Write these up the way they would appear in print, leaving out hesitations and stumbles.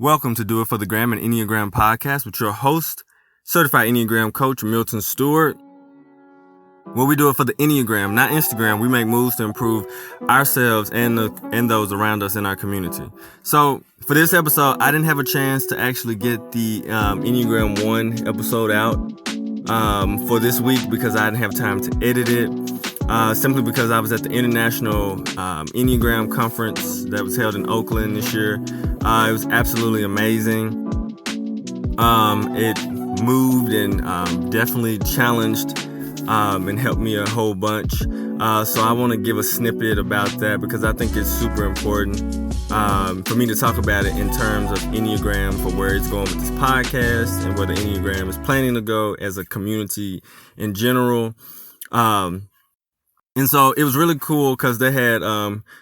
Welcome to Do It for the Gram, an Enneagram podcast with your host, certified Enneagram coach, Milton Stewart. Where we do it for the Enneagram, not Instagram. We make moves to improve ourselves and those around us in our community. So for this episode, I didn't have a chance to actually get the Enneagram 1 episode out for this week because I didn't have time to edit it. Simply because I was at the International Enneagram Conference that was held in Oakland this year. It was absolutely amazing. It moved and definitely challenged and helped me a whole bunch. So I want to give a snippet about that because I think it's super important for me to talk about it in terms of Enneagram, for where it's going with this podcast and where the Enneagram is planning to go as a community in general. And so it was really cool because they had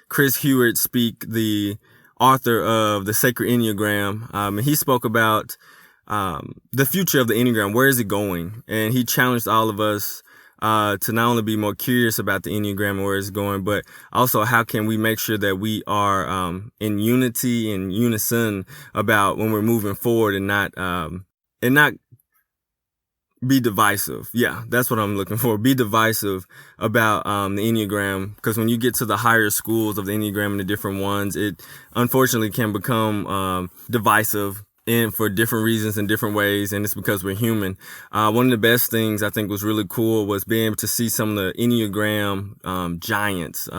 Chris Hewitt speak, the author of The Sacred Enneagram, and he spoke about the future of the Enneagram. Where is it going? And he challenged all of us to not only be more curious about the Enneagram and where it's going, but also how can we make sure that we are in unity and unison about when we're moving forward and not be divisive. Yeah, that's what I'm looking for. Be divisive about the Enneagram, because when you get to the higher schools of the Enneagram and the different ones, it unfortunately can become divisive and for different reasons in different ways, and it's because we're human. One of the best things I think was really cool was being able to see some of the Enneagram giants,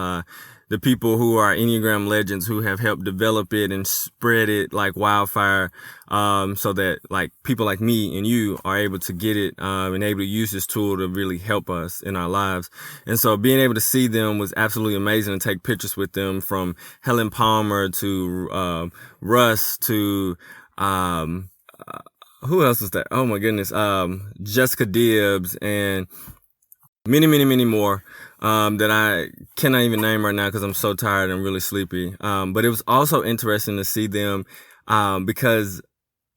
the people who are Enneagram legends who have helped develop it and spread it like wildfire, so that like people like me and you are able to get it and able to use this tool to really help us in our lives. And so being able to see them was absolutely amazing, and take pictures with them, from Helen Palmer to Russ to who else was that? Oh my goodness, Jessica Dibbs and many more that I cannot even name right now because I'm so tired and really sleepy. But it was also interesting to see them because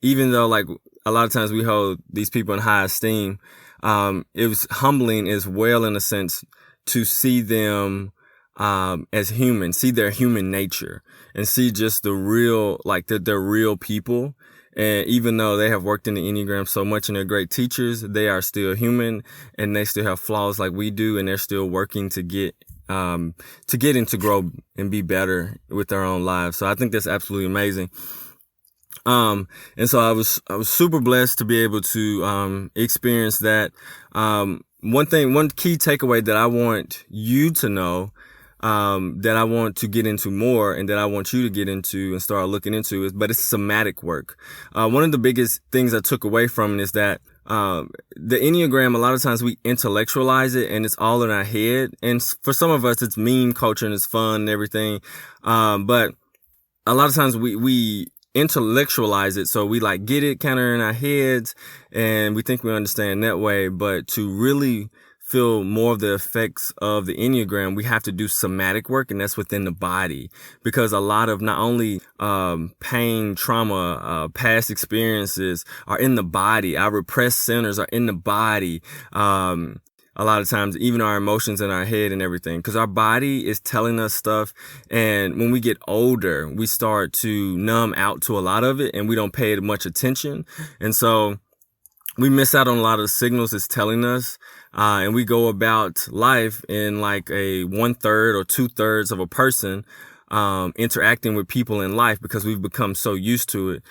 even though like a lot of times we hold these people in high esteem, it was humbling as well in a sense to see them as human, see their human nature, and see just the real, like that they're real people. And even though they have worked in the Enneagram so much and they're great teachers, they are still human and they still have flaws like we do, and they're still working to get and to grow and be better with their own lives. So I think that's absolutely amazing. And so I was super blessed to be able to experience that. One key takeaway that I want you to know, that I want to get into more and that I want you to get into and start looking into but it's somatic work. One of the biggest things I took away from it is that, the Enneagram, a lot of times we intellectualize it and it's all in our head. And for some of us, it's meme culture and it's fun and everything. But a lot of times we intellectualize it. So we like get it kind of in our heads and we think we understand that way. But to really feel more of the effects of the Enneagram, we have to do somatic work, and that's within the body, because a lot of not only pain, trauma, past experiences are in the body. Our repressed centers are in the body. A lot of times, even our emotions in our head and everything, because our body is telling us stuff. And when we get older, we start to numb out to a lot of it, and we don't pay it much attention. And so we miss out on a lot of the signals it's telling us. And we go about life in like a 1/3 or 2/3 of a person, interacting with people in life because we've become so used to it.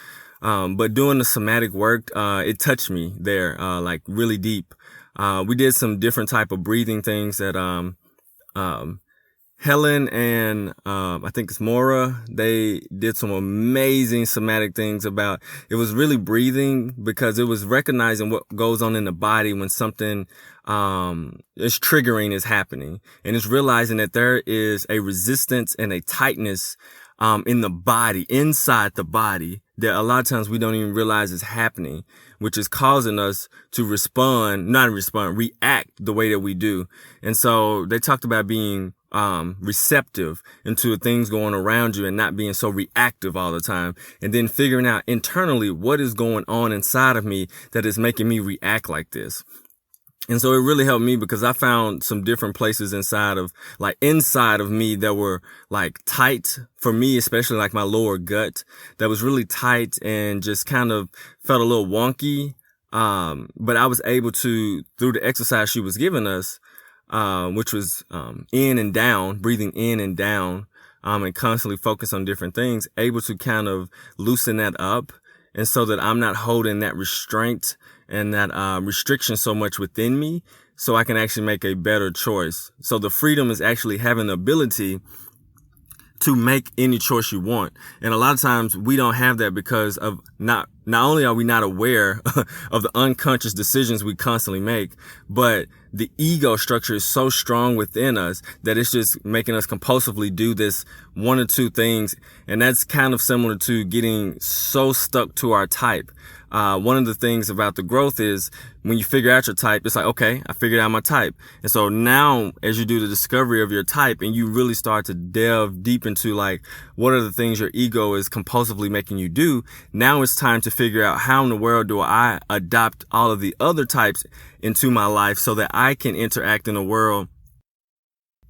But doing the somatic work, it touched me there, like really deep. We did some different type of breathing things that, Helen and I think it's Maura, they did some amazing somatic things about, it was really breathing because it was recognizing what goes on in the body when something is triggering is happening. And it's realizing that there is a resistance and a tightness in the body, inside the body, that a lot of times we don't even realize is happening, which is causing us to react the way that we do. And so they talked about being receptive into things going around you and not being so reactive all the time. And then figuring out internally what is going on inside of me that is making me react like this. And so it really helped me because I found some different places inside of me that were like tight for me, especially like my lower gut that was really tight and just kind of felt a little wonky. But I was able to, through the exercise she was giving us, which was, in and down, breathing in and down, and constantly focus on different things, able to kind of loosen that up. And so that I'm not holding that restraint and that restriction so much within me, so I can actually make a better choice. So the freedom is actually having the ability to make any choice you want. And a lot of times we don't have that because of not only are we not aware of the unconscious decisions we constantly make, but the ego structure is so strong within us that it's just making us compulsively do this one or two things. And that's kind of similar to getting so stuck to our type. One of the things about the growth is when you figure out your type, it's like, okay, I figured out my type. And so now as you do the discovery of your type and you really start to delve deep into like, what are the things your ego is compulsively making you do? Now it's time to figure out how in the world do I adopt all of the other types into my life so that I can interact in the world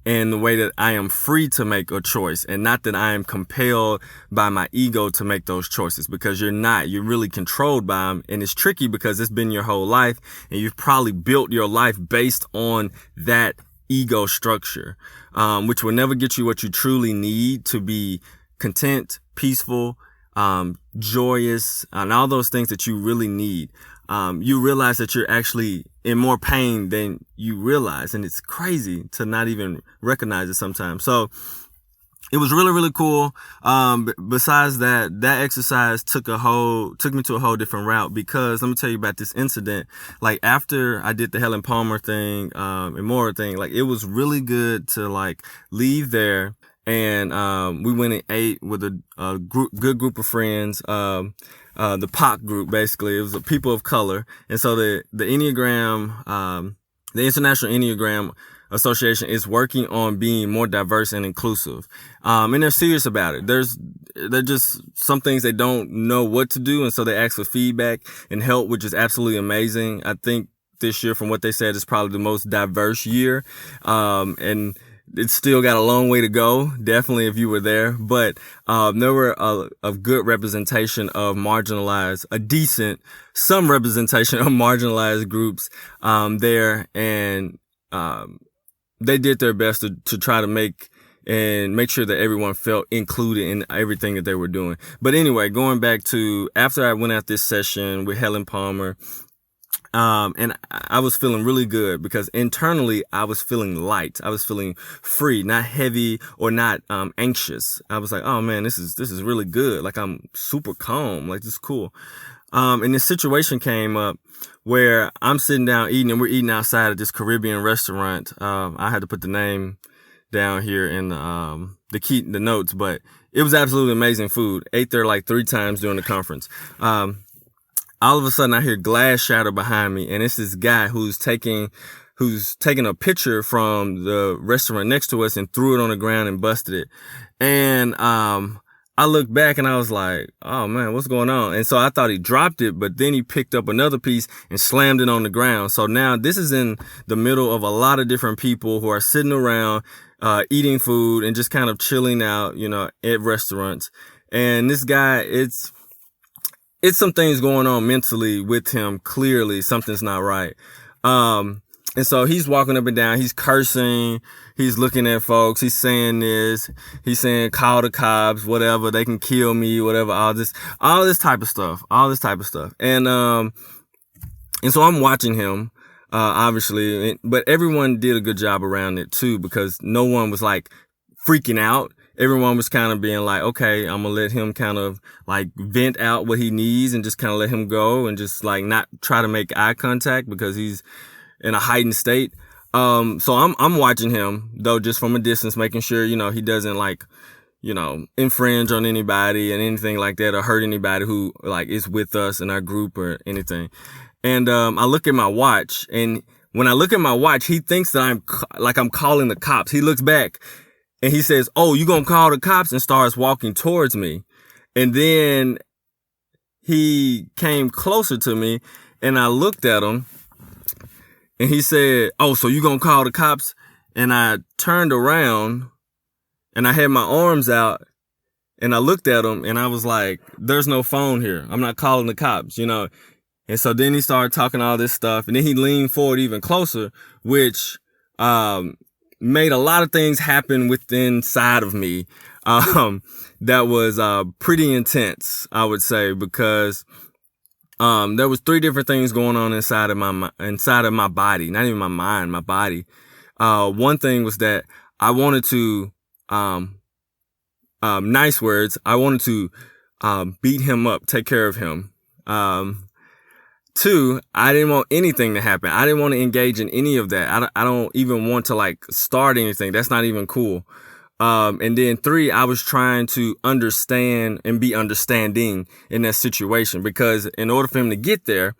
in the way that I am free to make a choice and not that I am compelled by my ego to make those choices, because you're not. You're really controlled by them. And it's tricky because it's been your whole life and you've probably built your life based on that ego structure, which will never get you what you truly need to be content, peaceful, joyous, and all those things that you really need. You realize that you're actually in more pain than you realize. And it's crazy to not even recognize it sometimes. So it was really, really cool. Besides that exercise took me to a whole different route, because let me tell you about this incident. Like after I did the Helen Palmer thing, and more thing, like it was really good to like leave there. And, we went and ate with a good group of friends, the POC group, basically. It was the people of color. And so the Enneagram, the International Enneagram Association is working on being more diverse and inclusive. And they're serious about it. They're just some things they don't know what to do. And so they ask for feedback and help, which is absolutely amazing. I think this year, from what they said, is probably the most diverse year. And it's still got a long way to go, definitely, if you were there. But there were a good representation of some representation of marginalized groups there. And they did their best to try to make sure that everyone felt included in everything that they were doing. But anyway, going back to after I went out this session with Helen Palmer, and I was feeling really good because internally I was feeling light. I was feeling free, not heavy or not, anxious. I was like, oh man, this is really good. Like I'm super calm. Like this is cool. And this situation came up where I'm sitting down eating and we're eating outside at this Caribbean restaurant. I had to put the name down here in the notes, but it was absolutely amazing food. Ate there like 3 times during the conference. All of a sudden I hear glass shatter behind me, and it's this guy who's taking a picture from the restaurant next to us and threw it on the ground and busted it. And I looked back and I was like, oh man, what's going on? And so I thought he dropped it, but then he picked up another piece and slammed it on the ground. So now this is in the middle of a lot of different people who are sitting around eating food and just kind of chilling out, at restaurants. And this guy, it's some things going on mentally with him. Clearly something's not right. And so he's walking up and down, he's cursing, he's looking at folks, he's saying this, he's saying, call the cops, whatever, they can kill me, whatever, all this type of stuff. And so I'm watching him, obviously, but everyone did a good job around it too, because no one was like freaking out. Everyone was kind of being like, okay, I'm gonna let him kind of like vent out what he needs and just kind of let him go and just like not try to make eye contact because he's in a heightened state. So I'm watching him though, just from a distance, making sure, he doesn't like, infringe on anybody and anything like that or hurt anybody who like is with us in our group or anything. And, I look at my watch, and when I look at my watch, he thinks that I'm calling the cops. He looks back and he says, oh, you gonna call the cops, and starts walking towards me. And then he came closer to me and I looked at him And he said, "Oh, so you gonna call the cops?" And I turned around and I had my arms out and I looked at him and I was like, "There's no phone here. I'm not calling the cops, you know." And so then he started talking all this stuff, and then he leaned forward even closer, which made a lot of things happen within inside of me. That was pretty intense, I would say, because there was 3 different things going on inside of my body, not even my mind, my body. One thing was that I wanted to, nice words, I wanted to beat him up, take care of him. 2, I didn't want anything to happen. I didn't want to engage in any of that. I don't even want to like start anything. That's not even cool. And then 3, I was trying to understand and be understanding in that situation, because in order for him to get there,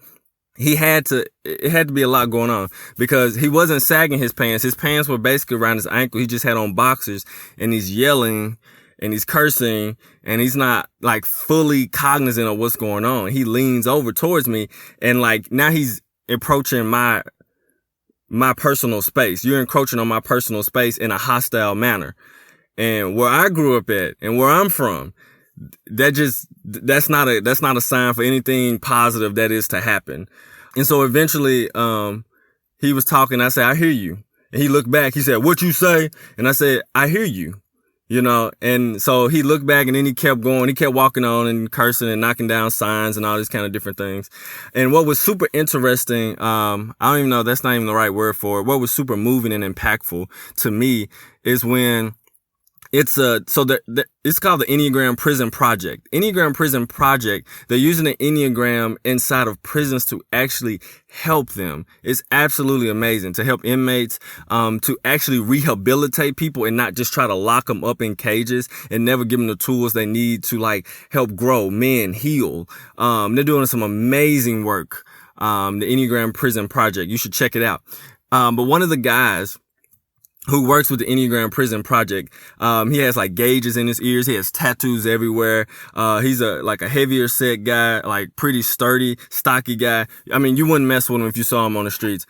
it had to be a lot going on, because he wasn't sagging his pants. His pants were basically around his ankle. He just had on boxers, and he's yelling and he's cursing, and he's not like fully cognizant of what's going on. He leans over towards me, and like now he's approaching my personal space. You're encroaching on my personal space in a hostile manner. And where I grew up at and where I'm from, that's not a sign for anything positive that is to happen. And so eventually, he was talking. I said, "I hear you." And he looked back. He said, "What you say?" And I said, "I hear you." You know, and so he looked back, and then he kept going. He kept walking on and cursing and knocking down signs and all these kind of different things. And what was super interesting, I don't even know, that's not even the right word for it. What was super moving and impactful to me is when it's called the Enneagram Prison Project. Enneagram Prison Project, they're using the Enneagram inside of prisons to actually help them. It's absolutely amazing to help inmates, to actually rehabilitate people and not just try to lock them up in cages and never give them the tools they need to like help grow, mend, heal. They're doing some amazing work. The Enneagram Prison Project. You should check it out. But one of the guys who works with the Enneagram Prison Project, he has like gauges in his ears. He has tattoos everywhere. He's a heavier set guy, like pretty sturdy, stocky guy. I mean, you wouldn't mess with him if you saw him on the streets.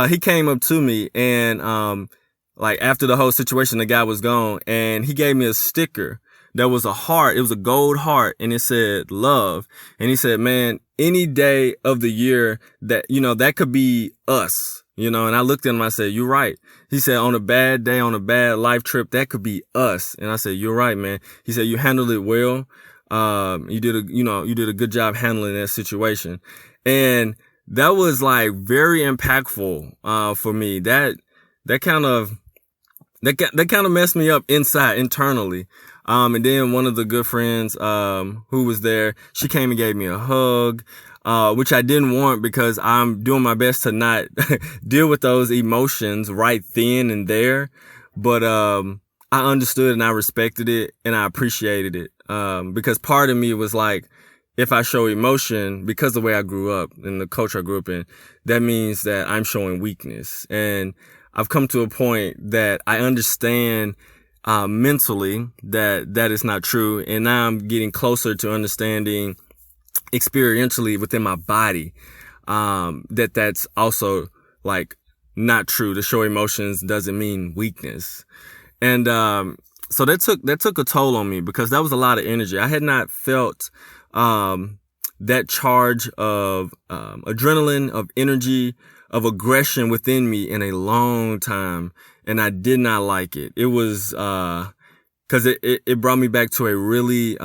He came up to me and, like after the whole situation, the guy was gone, and he gave me a sticker that was a heart. It was a gold heart, and it said love. And he said, "Man, any day of the year that, you know, that could be us." You know, and I looked at him, I said, "You're right." He said, "On a bad day, on a bad life trip, that could be us." And I said, "You're right, man." He said, "You handled it well. You did a good job handling that situation." And that was like very impactful, for me. That kind of messed me up internally. And then one of the good friends, who was there, she came and gave me a hug. Which I didn't want, because I'm doing my best to not deal with those emotions right then and there. But, I understood and I respected it and I appreciated it. Because part of me was like, if I show emotion, because of the way I grew up and the culture I grew up in, that means that I'm showing weakness. And I've come to a point that I understand, mentally that is not true. And now I'm getting closer to understanding experientially within my body, that's also like not true. To show emotions doesn't mean weakness. And, so that took a toll on me, because that was a lot of energy. I had not felt, that charge of, adrenaline, of energy, of aggression within me in a long time. And I did not like it. It was, cause it brought me back to a really,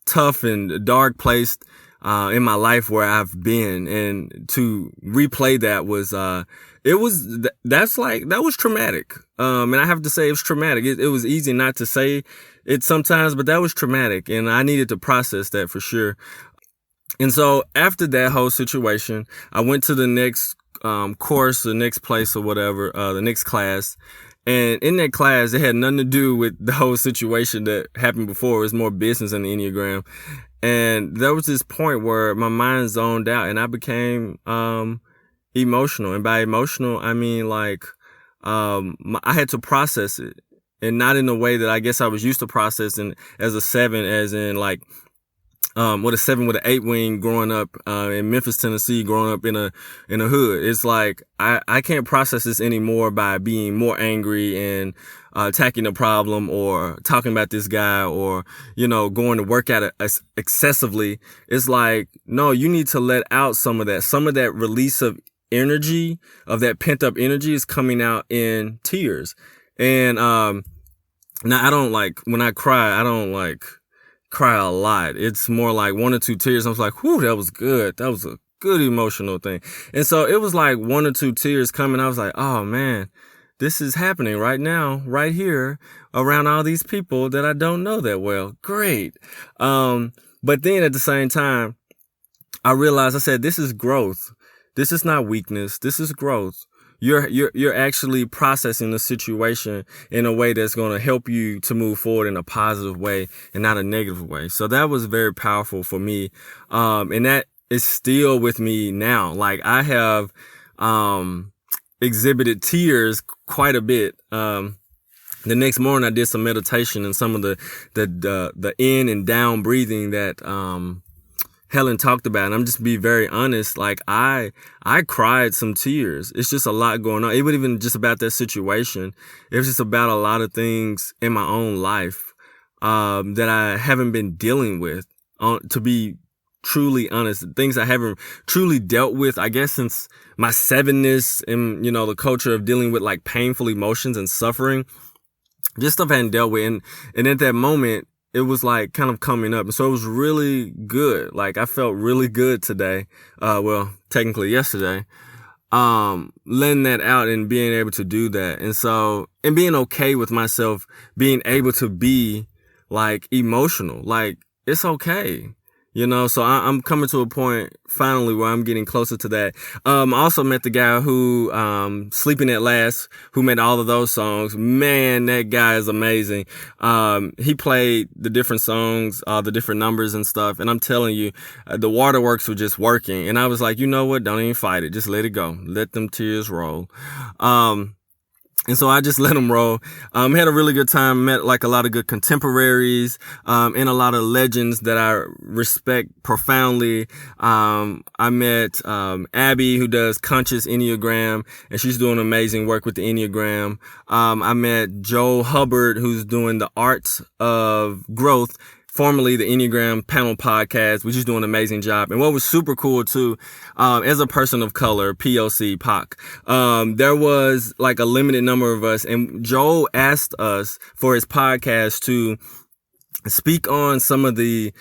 tough and dark place in my life where I've been, and to replay that was that was traumatic. And I have to say it was traumatic. It was easy not to say it sometimes, but that was traumatic, and I needed to process that for sure. And so after that whole situation, I went to the next course, the next place or whatever, the next class. And in that class, it had nothing to do with the whole situation that happened before. It was more business in the Enneagram. And there was this point where my mind zoned out and I became emotional. And by emotional, I mean like I had to process it. And not in a way that I guess I was used to processing as a 7, as in like with a 7 with an 8 wing growing up in Memphis, Tennessee, growing up in a hood. It's like I can't process this anymore by being more angry and attacking the problem or talking about this guy or, going to work out excessively. It's like, no, you need to let out some of that. Some of that release of energy, of that pent up energy is coming out in tears. And now I don't when I cry, I don't cry a lot. It's more like 1 or 2 tears. I was like, whew, that was good. That was a good emotional thing. And so it was like 1 or 2 tears coming. I was like, oh man, this is happening right now, right here around all these people that I don't know that well. Great. But then at the same time, I realized, I said, this is growth. This is not weakness. This is growth. You're actually processing the situation in a way that's going to help you to move forward in a positive way and not a negative way. So that was very powerful for me. And that is still with me now. Like I have, exhibited tears quite a bit. The next morning I did some meditation and some of the in and down breathing that, Helen talked about, and I'm just be very honest. Like I cried some tears. It's just a lot going on. It wasn't even just about that situation. It was just about a lot of things in my own life, that I haven't been dealing with, to be truly honest, things I haven't truly dealt with, I guess, since my 7ness and, the culture of dealing with like painful emotions and suffering, just stuff I hadn't dealt with. And at that moment, it was like kind of coming up. And so it was really good. Like I felt really good today. Well, technically yesterday, letting that out and being able to do that. And so, and being okay with myself, being able to be like emotional, like it's okay. So I'm coming to a point finally where I'm getting closer to that. I also met the guy who, Sleeping at Last, who made all of those songs. Man, that guy is amazing. He played the different songs, the different numbers and stuff. And I'm telling you, the waterworks were just working. And I was like, you know what? Don't even fight it. Just let it go. Let them tears roll. And so I just let them roll. Had a really good time, met like a lot of good contemporaries, and a lot of legends that I respect profoundly. I met, Abby, who does Conscious Enneagram, and she's doing amazing work with the Enneagram. I met Joe Hubbard, who's doing the Art of Growth, formerly the Enneagram Panel Podcast, which is doing an amazing job. And what was super cool too, as a person of color, POC, POC, there was like a limited number of us, and Joel asked us for his podcast to speak on some of the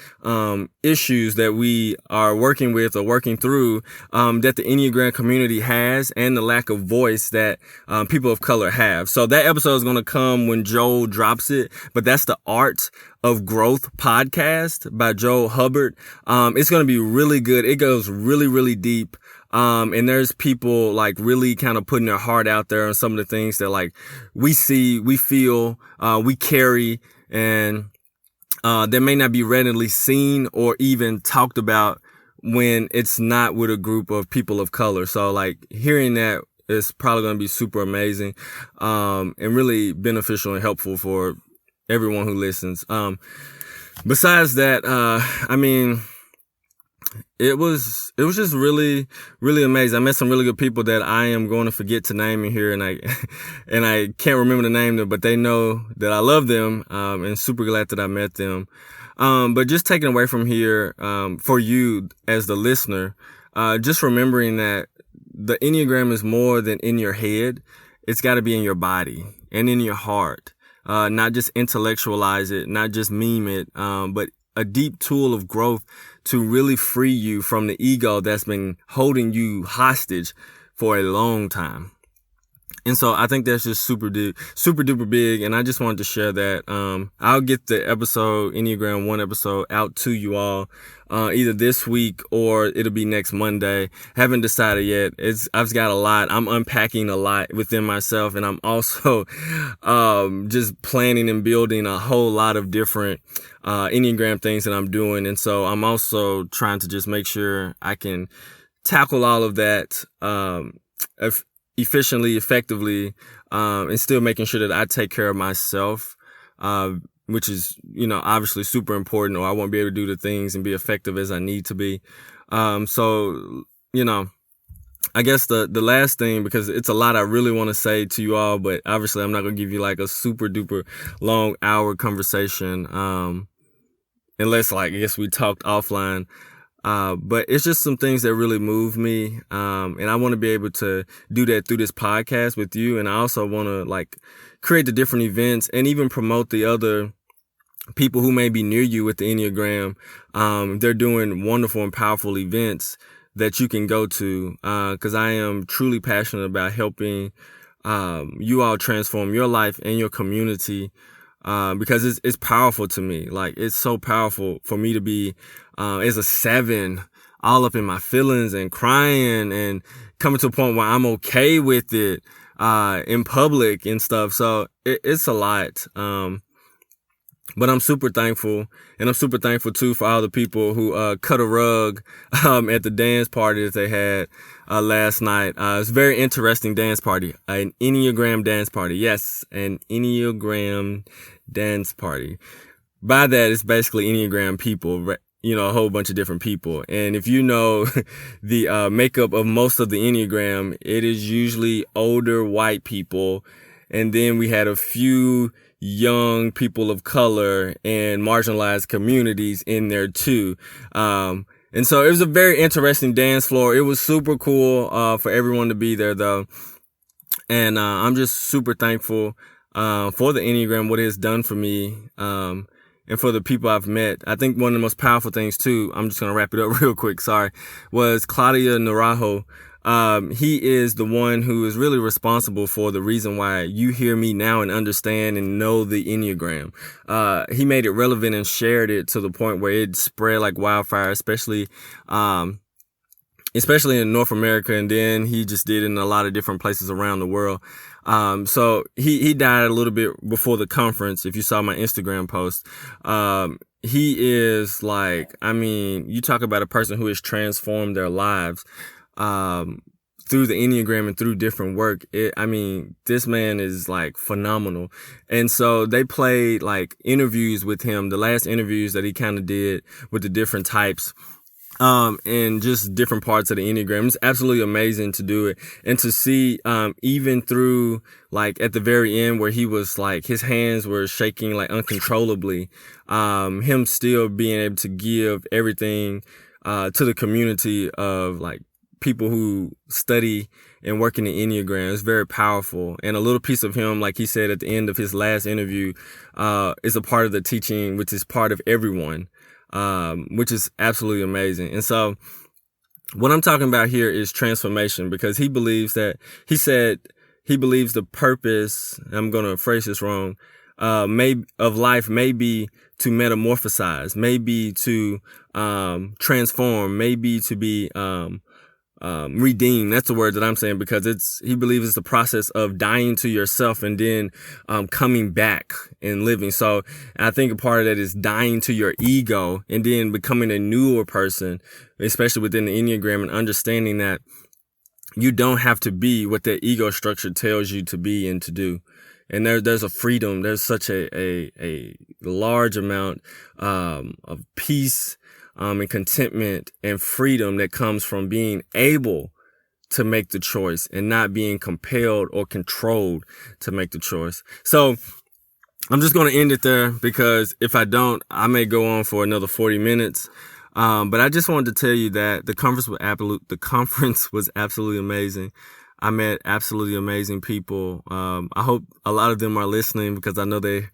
issues that we are working with or working through, that the Enneagram community has, and the lack of voice that people of color have. So that episode is going to come when Joel drops it, but that's the Art of Growth podcast by Joel Hubbard. It's going to be really good. It goes really, really deep. And there's people like really kind of putting their heart out there on some of the things that like we see, we feel, we carry, and that may not be readily seen or even talked about when it's not with a group of people of color. So like hearing that is probably going to be super amazing, and really beneficial and helpful for everyone who listens. Besides that, I mean, it was just really, really amazing. I met some really good people that I am going to forget to name in here, and I can't remember to name them, but they know that I love them, and super glad that I met them. But just taking away from here, for you as the listener, just remembering that the Enneagram is more than in your head. It's got to be in your body and in your heart. Not just intellectualize it, not just meme it, but a deep tool of growth to really free you from the ego that's been holding you hostage for a long time. And so I think that's just super duper big. And I just wanted to share that. I'll get the Enneagram 1 episode out to you all, either this week or it'll be next Monday. Haven't decided yet. I've got a lot. I'm unpacking a lot within myself, and I'm also, just planning and building a whole lot of different, Enneagram things that I'm doing. And so I'm also trying to just make sure I can tackle all of that, efficiently, effectively, and still making sure that I take care of myself, which is, obviously super important, or I won't be able to do the things and be effective as I need to be. So, I guess the last thing, because it's a lot I really want to say to you all, but obviously I'm not going to give you like a super duper long hour conversation, unless I guess we talked offline. But it's just some things that really move me. And I want to be able to do that through this podcast with you. And I also want to create the different events and even promote the other people who may be near you with the Enneagram. They're doing wonderful and powerful events that you can go to, because I am truly passionate about helping you all transform your life and your community, because it's powerful to me. It's so powerful for me to be as a 7, all up in my feelings and crying and coming to a point where I'm okay with it in public and stuff. So it's a lot. But I'm super thankful, and I'm super thankful too for all the people who cut a rug at the dance party that they had last night. It's a very interesting dance party, an Enneagram dance party. Yes, an Enneagram dance party. By that, it's basically Enneagram people, a whole bunch of different people. And if you know the makeup of most of the Enneagram, it is usually older white people, and then we had a few young people of color and marginalized communities in there too. And so it was a very interesting dance floor. It was super cool for everyone to be there though. And I'm just super thankful for the Enneagram, what it has done for me, and for the people I've met. I think one of the most powerful things too, I'm just going to wrap it up real quick, sorry, was Claudia Naranjo. He is the one who is really responsible for the reason why you hear me now and understand and know the Enneagram. He made it relevant and shared it to the point where it spread like wildfire, especially in North America. And then he just did it in a lot of different places around the world. So he died a little bit before the conference. If you saw my Instagram post, he is you talk about a person who has transformed their lives through the Enneagram and through different work. This man is phenomenal. And so they played interviews with him, the last interviews that he kind of did with the different types, and just different parts of the Enneagram. It's absolutely amazing to do it. And to see, even through at the very end where he was his hands were shaking uncontrollably, him still being able to give everything, to the community of people who study and work in the Enneagram. Is very powerful. And a little piece of him, like he said at the end of his last interview, is a part of the teaching, which is part of everyone, which is absolutely amazing. And so what I'm talking about here is transformation, because he believes the purpose, I'm going to phrase this wrong, of life may be to metamorphosize, maybe to transform, maybe to be redeemed. That's the word that I'm saying, because he believes it's the process of dying to yourself and then coming back and living. So I think a part of that is dying to your ego and then becoming a newer person, especially within the Enneagram, and understanding that you don't have to be what that ego structure tells you to be and to do. And there's a freedom. There's such a large amount of peace, and contentment and freedom that comes from being able to make the choice and not being compelled or controlled to make the choice. So I'm just going to end it there, because if I don't, I may go on for another 40 minutes. But I just wanted to tell you that the conference was absolutely amazing. I met absolutely amazing people. I hope a lot of them are listening, because I know they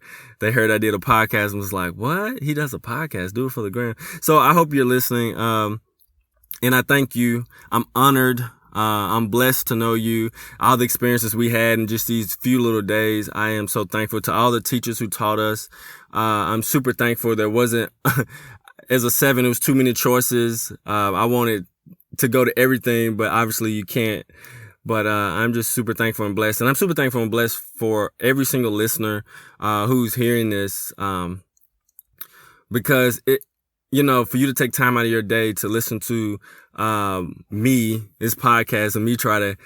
heard I did a podcast and was like, what? He does a podcast, do it for the gram. So I hope you're listening. And I thank you. I'm honored. I'm blessed to know you, all the experiences we had in just these few little days. I am so thankful to all the teachers who taught us. I'm super thankful there wasn't, as a 7, it was too many choices. I wanted to go to everything, but obviously you can't. But I'm just super thankful and blessed. And I'm super thankful and blessed for every single listener who's hearing this, because for you to take time out of your day to listen to me, this podcast, and me try to,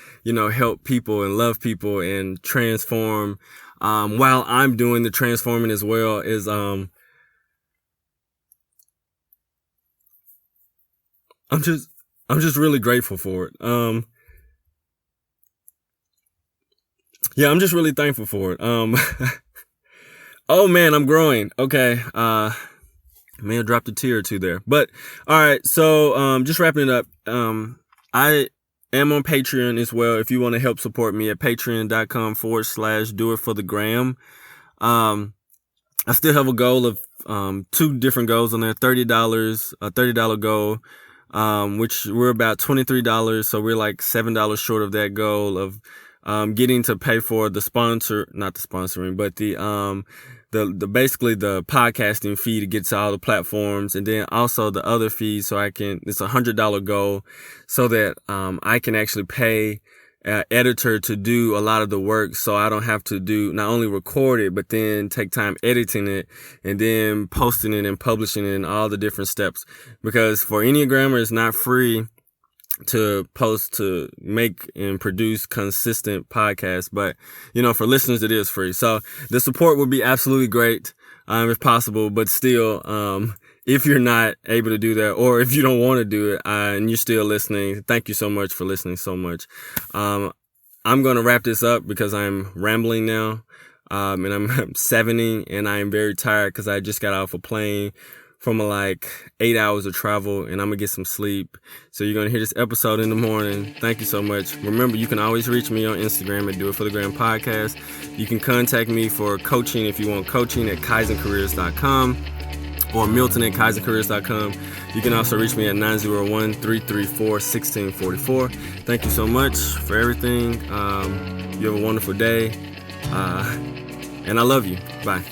help people and love people and transform while I'm doing the transforming as well is, I'm just really grateful for it. Yeah, I'm just really thankful for it. Oh man, I'm growing. Okay. May have dropped a tear or two there, but all right. So, just wrapping it up. I am on Patreon as well. If you want to help support me at patreon.com/doitforthegram. I still have a goal of, 2 different goals on there, $30, a $30 goal, which we're about $23. So we're like $7 short of that goal of, getting to pay for the not the sponsoring, but the basically the podcasting fee to get to all the platforms, and then also the other fees. So it's $100 goal so that, I can actually pay an editor to do a lot of the work. So I don't have to not only record it, but then take time editing it and then posting it and publishing it and all the different steps. Because for Enneagrammer, it's not free to post, to make and produce consistent podcasts, but for listeners it is free. So the support would be absolutely great, if possible, but still, if you're not able to do that, or if you don't want to do it, and you're still listening, thank you so much for listening so much. I'm going to wrap this up because I'm rambling now, and I'm 70 and I am very tired because I just got off a plane from like 8 hours of travel, and I'm gonna get some sleep. So you're gonna hear this episode in the morning. Thank you so much. Remember, you can always reach me on Instagram at Do It For The Gram Podcast. You can contact me for coaching if you want coaching at kaizencareers.com or Milton at kaizencareers.com. You can also reach me at 901-334-1644. Thank you so much for everything. You have a wonderful day, and I love you. Bye.